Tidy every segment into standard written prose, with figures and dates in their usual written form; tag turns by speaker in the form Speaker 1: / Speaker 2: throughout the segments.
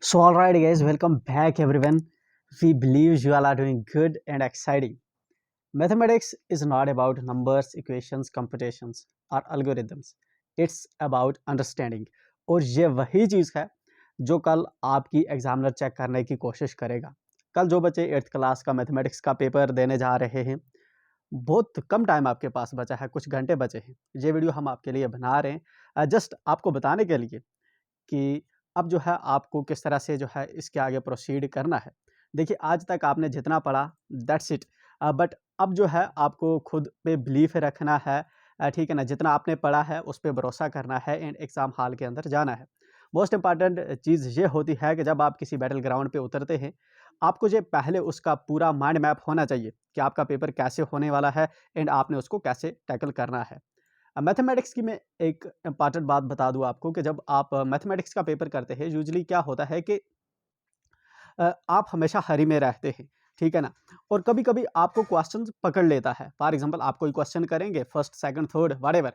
Speaker 1: So, all right, guys, welcome back, everyone. We believe you all are doing good and exciting. Mathematics is not about numbers, equations, computations और algorithms. It's about understanding. और ये वही चीज़ है जो कल आपकी examiner check करने की कोशिश करेगा. कल जो बच्चे 8th क्लास का मैथमेटिक्स का पेपर देने जा रहे हैं, बहुत कम टाइम आपके पास बचा है, कुछ घंटे बचे हैं. ये वीडियो हम आपके लिए बना रहे हैं जस्ट आपको बताने के लिए कि अब जो है आपको किस तरह से जो है इसके आगे प्रोसीड करना है। देखिए आज तक आपने जितना पढ़ा दैट्स इट बट अब जो है आपको खुद पे बिलीफ रखना है ठीक है ना? जितना आपने पढ़ा है उस पे भरोसा करना है एंड एग्ज़ाम हॉल के अंदर जाना है। मोस्ट इम्पॉर्टेंट चीज़ ये होती है कि जब आप किसी बैटल ग्राउंड पे उतरते हैं, आपको जो पहले उसका पूरा माइंड मैप होना चाहिए कि आपका पेपर कैसे होने वाला है एंड आपने उसको कैसे टैकल करना है। मैथमेटिक्स की मैं एक इम्पॉर्टेंट बात बता दूँ आपको कि जब आप मैथमेटिक्स का पेपर करते हैं यूजुअली क्या होता है कि आप हमेशा हरी में रहते हैं, ठीक है ना? और कभी-कभी आपको क्वेश्चंस पकड़ लेता है। फॉर एग्ज़ाम्पल आप कोई क्वेश्चन करेंगे फर्स्ट, सेकंड, थर्ड व्हाटएवर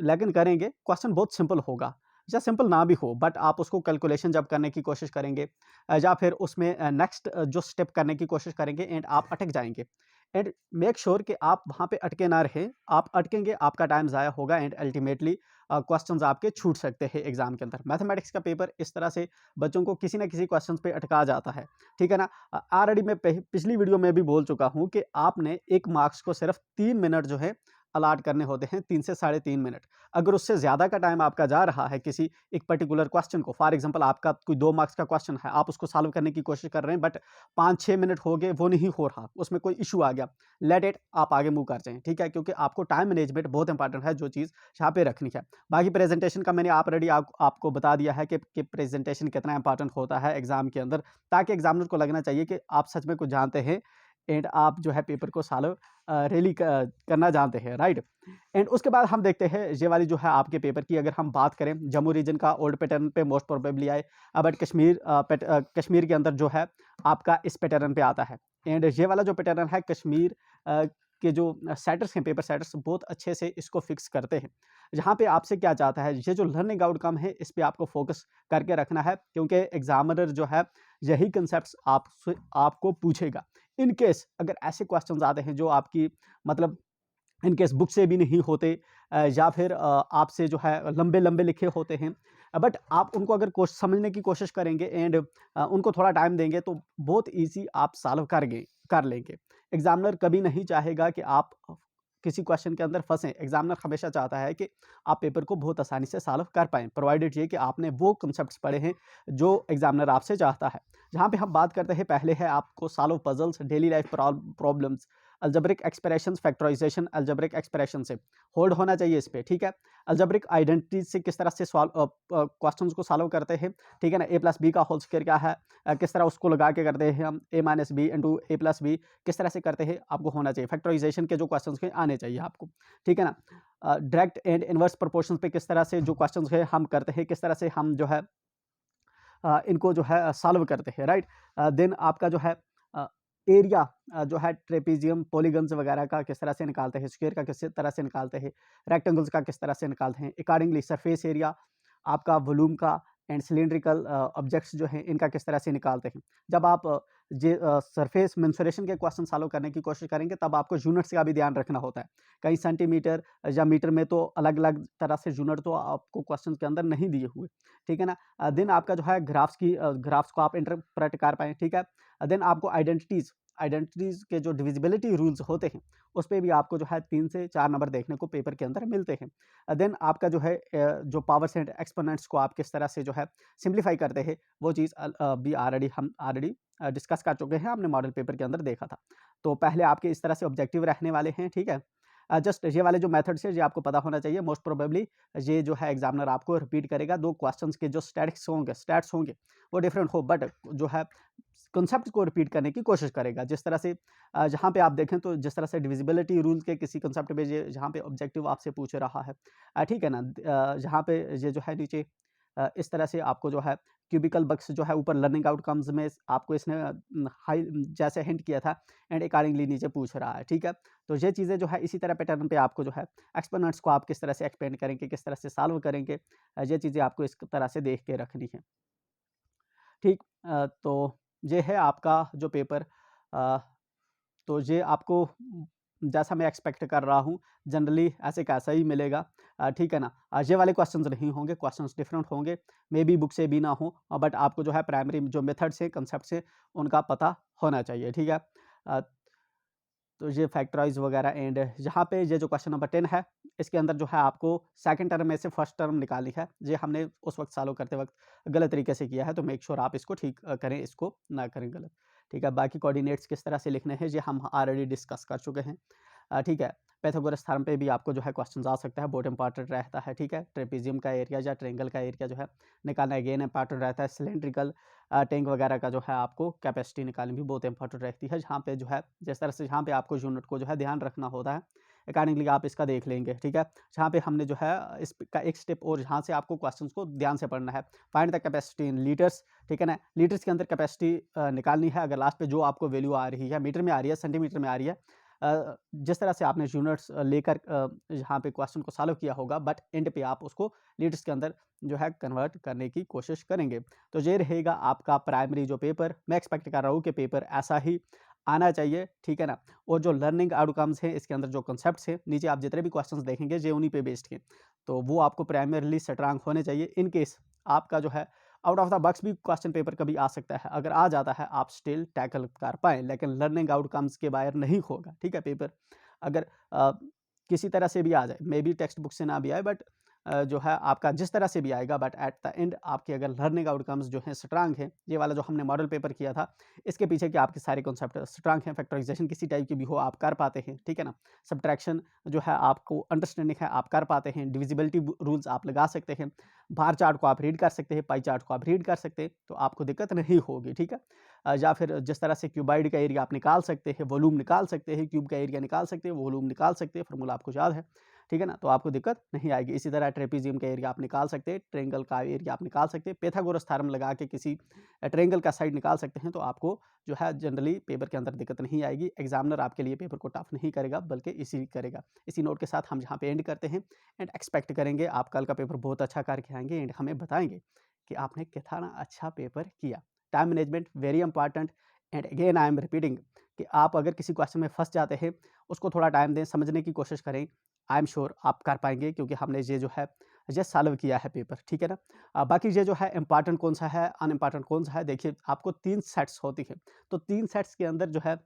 Speaker 1: लेकिन करेंगे, क्वेश्चन बहुत सिंपल होगा या सिंपल ना भी हो बट आप उसको कैलकुलेशन जब करने की कोशिश करेंगे या फिर उसमें नेक्स्ट जो स्टेप करने की कोशिश करेंगे एंड आप अटक जाएँगे एंड मेक श्योर कि आप वहाँ पे अटके ना रहें, आप अटकेंगे आपका टाइम ज़ाया होगा एंड अल्टीमेटली क्वेश्चंस आपके छूट सकते हैं एग्ज़ाम के अंदर। मैथमेटिक्स का पेपर इस तरह से बच्चों को किसी न किसी क्वेश्चंस पे अटका जाता है, ठीक है ना? ऑलरेडी मैं पिछली वीडियो में भी बोल चुका हूँ कि आपने 1 मार्क्स को सिर्फ 3 मिनट जो है अलॉट करने होते हैं, 3 से साढ़े 3 मिनट। अगर उससे ज़्यादा का टाइम आपका जा रहा है किसी एक पर्टिकुलर क्वेश्चन को, फॉर एग्ज़ाम्पल आपका कोई 2 मार्क्स का क्वेश्चन है, आप उसको सॉल्व करने की कोशिश कर रहे हैं बट 5-6 मिनट हो गए, वो नहीं हो रहा, उसमें कोई इश्यू आ गया, लेट इट आप आगे मूव कर जाएँ, ठीक है? क्योंकि आपको टाइम मैनेजमेंट बहुत इंपॉर्टेंट है, जो चीज़ यहाँ पे रखनी है। बाकी प्रेज़ेंटेशन का मैंने ऑलरेडी आपको बता दिया है कि प्रेज़ेंटेशन कितना इंपॉर्टेंट होता है एग्ज़ाम के अंदर, ताकि एग्ज़ामिनर को लगना चाहिए कि आप सच में कुछ जानते हैं एंड आप जो है पेपर को सॉल्व रियली करना जानते हैं, राइट? एंड उसके बाद हम देखते हैं ये वाली जो है आपके पेपर की अगर हम बात करें, जम्मू रीजन का ओल्ड पैटर्न पे मोस्ट प्रोबेबली आए, बट कश्मीर के अंदर जो है आपका इस पैटर्न पे आता है एंड ये वाला जो पैटर्न है कश्मीर के जो सेटर्स हैं, पेपर सेटर्स बहुत अच्छे से इसको फिक्स करते हैं। यहाँ पे आपसे क्या चाहता है, ये जो लर्निंग आउटकम है इस पे आपको फोकस करके रखना है क्योंकि एग्जामिनर जो है यही कंसेप्ट आपसे आपको पूछेगा। इन केस अगर ऐसे क्वेश्चंस आते हैं जो आपकी मतलब इन केस बुक से भी नहीं होते या फिर आपसे जो है लंबे-लंबे लिखे होते हैं बट आप उनको अगर समझने की कोशिश करेंगे एंड उनको थोड़ा टाइम देंगे तो बहुत ईज़ी आप सॉल्व कर लेंगे। एग्ज़ामिनर कभी नहीं चाहेगा कि आप किसी क्वेश्चन के अंदर फँसें। एग्ज़ामिनर हमेशा चाहता है कि आप पेपर को बहुत आसानी से सॉल्व कर पाएँ, प्रोवाइडेड ये कि आपने वो कांसेप्ट्स पढ़े हैं जो एग्ज़ामिनर आपसे चाहता है। जहाँ पे हम बात करते हैं पहले है आपको solve puzzles, daily life problems, algebraic expressions, factorization algebraic expression से होल्ड होना चाहिए इस पे, ठीक है? अलजेब्रिक आइडेंटिटी से किस तरह से क्वेश्चंस को सॉल्व करते हैं, ठीक है ना? ए प्लस बी का होल स्क्वायर क्या है, किस तरह उसको लगा के करते हैं हम, ए माइनस बी इंटू ए प्लस बी किस तरह से करते हैं, आपको होना चाहिए। फैक्टराइजेशन के जो क्वेश्चंस हैं आने चाहिए आपको, ठीक है ना? डायरेक्ट एंड इनवर्स प्रोपोर्शंस पे किस तरह से जो क्वेश्चंस हैं हम करते हैं, किस तरह से हम जो है इनको जो है सॉल्व करते हैं, राइट? देन आपका जो है अ, एरिया जो है ट्रेपीजियम, पॉलीगन्स वगैरह का किस तरह से निकालते हैं, स्क्वायर का किस तरह से निकालते हैं, रेक्टेंगल्स का किस तरह से निकालते हैं, अकॉर्डिंगली सरफेस एरिया आपका वॉल्यूम का एंड सिलिंड्रिकल ऑब्जेक्ट्स जो हैं इनका किस तरह से निकालते हैं। जब आप सरफेस मेंसुरेशन के क्वेश्चन सॉल्व करने की कोशिश करेंगे तब आपको यूनिट्स का भी ध्यान रखना होता है। कहीं सेंटीमीटर या मीटर में तो अलग-अलग तरह से यूनिट तो आपको क्वेश्चन के अंदर नहीं दिए हुए, ठीक है ना? देन आपका जो है ग्राफ्स को आप इंटरप्रेट कर पाएँ, ठीक है? देन आपको आइडेंटिटीज़ के जो डिविजिबिलिटी रूल्स होते हैं, उस पे भी आपको जो है 3 से 4 नंबर देखने को पेपर के अंदर मिलते हैं। देन आपका जो है जो पावर्स एंड एक्सपोनेंट्स को आप किस तरह से जो है सिम्प्लीफाई करते हैं, वो चीज़ भी हम ऑलरेडी डिस्कस कर चुके हैं, हमने मॉडल पेपर के अंदर देखा था। तो पहले आपके इस तरह से ऑब्जेक्टिव रहने वाले हैं, ठीक है? जस्ट ये वाले जो मेथड्स हैं, ये आपको पता होना चाहिए। मोस्ट प्रोबेबली ये जो है एग्ज़ामिनर आपको रिपीट करेगा, 2 क्वेश्चंस के जो स्टैट्स होंगे, वो डिफरेंट हो बट जो है कॉन्सेप्ट को रिपीट करने की कोशिश करेगा। जिस तरह से जहाँ पे आप देखें तो जिस तरह से डिविजिबिलिटी रूल के किसी कॉन्सेप्ट पे ये जहाँ पे ऑब्जेक्टिव आपसे पूछ रहा है ठीक है ना? जहाँ पे ये जो है नीचे इस तरह से आपको जो है क्यूबिकल बक्स जो है ऊपर लर्निंग आउटकम्स में आपको इसने हाई जैसे हिंट किया था एंड अकॉर्डिंगली नीचे पूछ रहा है, ठीक है? तो ये चीज़ें जो है इसी तरह पैटर्न पे आपको जो है एक्सपोनेंट्स को आप किस तरह से एक्सपेंड करेंगे, किस तरह से सॉल्व करेंगे ये चीज़ें आपको इस तरह से देख के रखनी है। ठीक। तो ये है आपका जो पेपर। तो ये आपको जैसा मैं एक्सपेक्ट कर रहा हूँ जनरली ऐसे कैसा ही मिलेगा। ठीक है ना? ये वाले क्वेश्चंस नहीं होंगे, क्वेश्चंस डिफरेंट होंगे, मे बी बुक से भी ना हो, बट आपको जो है प्राइमरी जो मेथड्स हैं, कंसेप्ट्स हैं, उनका पता होना चाहिए। ठीक है? अ, तो ये फैक्टराइज वगैरह एंड यहाँ पे ये जो क्वेश्चन नंबर 10 है, इसके अंदर जो है आपको सेकंड टर्म में से फर्स्ट टर्म निकालनी है। ये हमने उस वक्त सॉल्व करते वक्त गलत तरीके से किया है, तो मेक श्योर आप इसको ठीक करें, इसको ना करें गलत। ठीक है? बाकी कोऑर्डिनेट्स किस तरह से लिखने हैं ये हम ऑलरेडी डिस्कस कर चुके हैं। ठीक है? पाइथागोरस थ्योरम पे भी आपको जो है क्वेश्चंस आ सकता है, बहुत इंपॉर्टेंट रहता है। ठीक है? ट्रेपेजियम का एरिया या ट्रायंगल का एरिया जो है निकालना अगेन इंपॉर्टेंट रहता है। सिलिंड्रिकल टैंक वगैरह का जो है आपको कैपेसिटी निकालनी भी बहुत इंपॉर्टेंट रहती है, जहाँ पे जो है जिस तरह से जहाँ पे आपको यूनिट को जो है ध्यान रखना होता है, अकॉर्डिंगली आप इसका देख लेंगे। ठीक है? जहाँ पे हमने जो है इसका एक स्टेप और जहाँ से आपको क्वेश्चंस को ध्यान से पढ़ना है। Find the capacity in litres. ठीक है ना? लीटर्स के अंदर कैपेसिटी निकालनी है। अगर लास्ट पे जो आपको वैल्यू आ रही है, मीटर में आ रही है, सेंटीमीटर में आ रही है, जिस तरह से आपने यूनिट्स लेकर यहाँ पे क्वेश्चन को सॉल्व किया होगा, बट एंड पे आप उसको लीटर्स के अंदर जो है कन्वर्ट करने की कोशिश करेंगे। तो ये रहेगा आपका प्राइमरी जो पेपर। मैं एक्सपेक्ट कर रहा हूँ कि पेपर ऐसा ही आना चाहिए। ठीक है ना? और जो लर्निंग आउटकम्स हैं, इसके अंदर जो कॉन्सेप्ट्स हैं, नीचे आप जितने भी क्वेश्चंस देखेंगे ये उन्हीं पे बेस्ड हैं। तो वो आपको प्राइमरीली स्ट्रांग होने चाहिए। इन केस आपका जो है आउट ऑफ द बॉक्स भी क्वेश्चन पेपर कभी आ सकता है। अगर आ जाता है आप स्टिल टैकल कर पाएँ, लेकिन लर्निंग आउटकम्स के बाहर नहीं होगा। ठीक है? पेपर अगर किसी तरह से भी आ जाए, मे बी टेक्स्ट बुक से ना भी आए, बट जो है आपका जिस तरह से भी आएगा, बट एट द एंड आपके अगर लर्निंग आउटकम्स जो हैं स्ट्रांग हैं, ये वाला जो हमने मॉडल पेपर किया था, इसके पीछे के आपके सारे कॉन्सेप्ट स्ट्रांग हैं, फैक्टराइजेशन किसी टाइप की भी हो आप कर पाते हैं। ठीक है ना? सब्ट्रैक्शन जो है आपको अंडरस्टैंडिंग है, आप कर पाते हैं। डिविजिबिलिटी रूल्स आप लगा सकते हैं। बार चार्ट को आप रीड कर सकते हैं, पाई चार्ट को आप रीड कर सकते हैं, तो आपको दिक्कत नहीं होगी। ठीक है? या फिर जिस तरह से क्यूबाइड का एरिया आप निकाल सकते हैं, वॉल्यूम निकाल सकते हैं, क्यूब का एरिया निकाल सकते हैं, वॉल्यूम निकाल सकते हैं, फार्मूला आपको याद है। ठीक है ना? तो आपको दिक्कत नहीं आएगी। इसी तरह ट्रेपेजियम का एरिया आप निकाल सकते हैं, ट्रायंगल का एरिया आप निकाल सकते हैं, पाइथागोरस थ्योरम लगा के किसी ट्रायंगल का साइड निकाल सकते हैं, तो आपको जो है जनरली पेपर के अंदर दिक्कत नहीं आएगी। एग्जामिनर आपके लिए पेपर को टफ नहीं करेगा, बल्कि इसी करेगा। इसी नोट के साथ हम यहाँ पे एंड करते हैं एंड एक्सपेक्ट करेंगे आप कल का पेपर बहुत अच्छा करके आएंगे एंड हमें बताएंगे कि आपने कितना अच्छा पेपर किया। Time management very important and again I am repeating कि आप अगर किसी क्वेश्चन में फंस जाते हैं, उसको थोड़ा टाइम दें, समझने की कोशिश करें। आई एम श्योर आप कर पाएंगे, क्योंकि हमने ये जो है ये सॉल्व किया है पेपर। ठीक है ना? बाकी ये जो है इंपॉर्टेंट कौन सा है, अनइम्पॉर्टेंट कौन सा है, देखिए आपको 3 सेट्स होती है। तो 3 सेट्स के अंदर जो है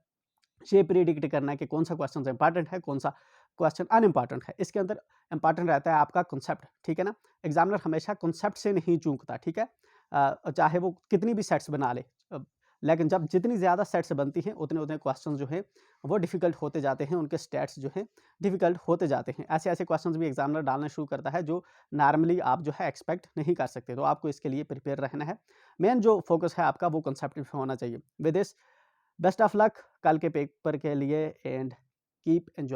Speaker 1: ये प्रिडिक्ट करना है कि कौन सा क्वेश्चन इंपॉर्टेंट है, कौन सा क्वेश्चन अनइम्पॉर्टेंट है। इसके अंदर इंपॉर्टेंट रहता है आपका कॉन्सेप्ट। ठीक है ना? एग्जामिनर हमेशा कॉन्सेप्ट से नहीं चूकता। ठीक है? चाहे वो कितनी भी सेट्स बना ले, लेकिन जब जितनी ज़्यादा सेट्स बनती हैं, उतने उतने क्वेश्चन जो हैं वो डिफिकल्ट होते जाते हैं, उनके स्टेट्स जो हैं डिफिकल्ट होते जाते हैं। ऐसे ऐसे क्वेश्चंस भी एग्जामिनर डालना शुरू करता है जो नॉर्मली आप जो है एक्सपेक्ट नहीं कर सकते। तो आपको इसके लिए प्रिपेयर रहना है। मेन जो फोकस है आपका वो कॉन्सेप्ट पे होना चाहिए। With this best of luck कल के पेपर के लिए एंड कीप एंजॉय।